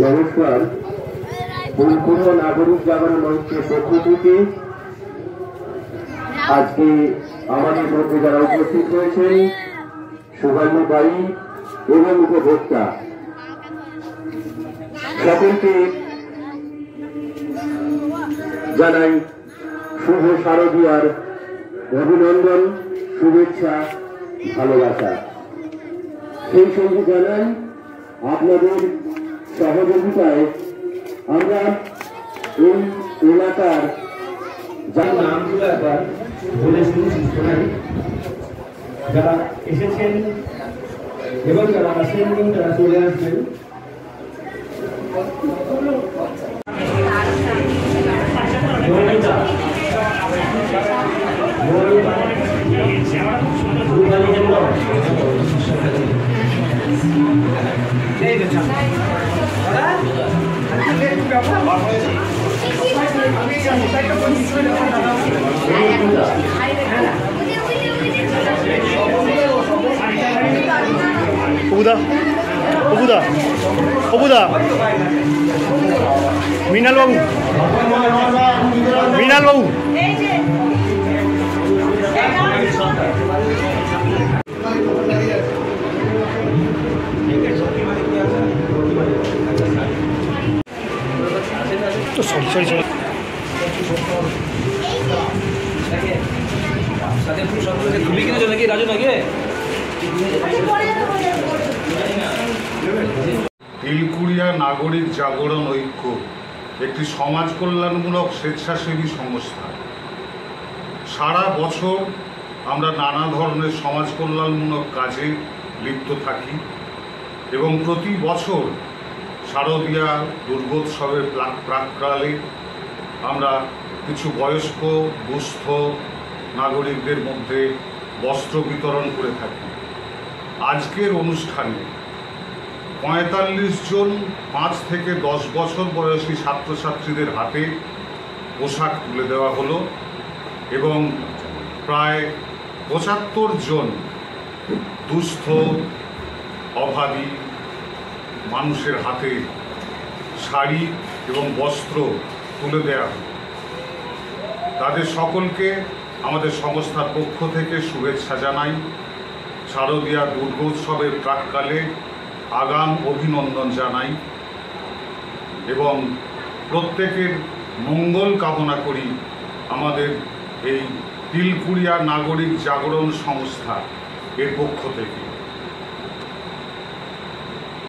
নমস্কার। পূর্ব নাগরিক জাগরণ মঞ্চের পক্ষ থেকে আজকে আমাদের মধ্যে যারা উপস্থিত হয়েছেন শুভানুবায়ী এবং উপভোক্তা সকলকে জানাই শুভ শারদীয়ার অভিনন্দন, শুভেচ্ছা, ভালোবাসা। সেই সঙ্গে জানাই আপনাদের সহযোগিতায় আমরা এই এলাকার যার নামগুলো একবার বলে শুনেছি শোনাই, যারা এসেছেন এবং যারা আসেননি তারা চলে আসবেন। মৃণাল বাবু, মৃণাল বাবু, তো সরি সরি সরি তিলকুড়িয়া নাগরিক জাগরণ ঐক্য একটি সমাজ কল্যাণমূলক স্বেচ্ছাসেবী সংস্থা। সারা বছর আমরা নানা ধরনের সমাজ কল্যাণমূলক কাজে লিপ্ত থাকি এবং প্রতি বছর শারদীয়া দুর্গোৎসবের প্রাক্কালে আমরা কিছু বয়স্ক দুস্থ নাগরিকদের মধ্যে বস্ত্র বিতরণ করে থাকি। আজকের অনুষ্ঠানে ৪৫ জন ৫ থেকে ১০ বছর বয়সী ছাত্রছাত্রীদের হাতে পোশাক তুলে দেওয়া হলো এবং প্রায় ৭৫ জন দুস্থ অভাবী মানুষের হাতে শাড়ি এবং বস্ত্র তুলে দেওয়া হলো। তাদের সকলকে আমাদের সংস্থার পক্ষ থেকে শুভেচ্ছা জানাই। শারদীয়া দুর্গোৎসবের প্রাক্কালে আগাম অভিনন্দন জানাই এবং প্রত্যেকের মঙ্গল কামনা করি আমাদের এই তিলকুড়িয়া নাগরিক জাগরণ সংস্থা এর পক্ষ থেকে।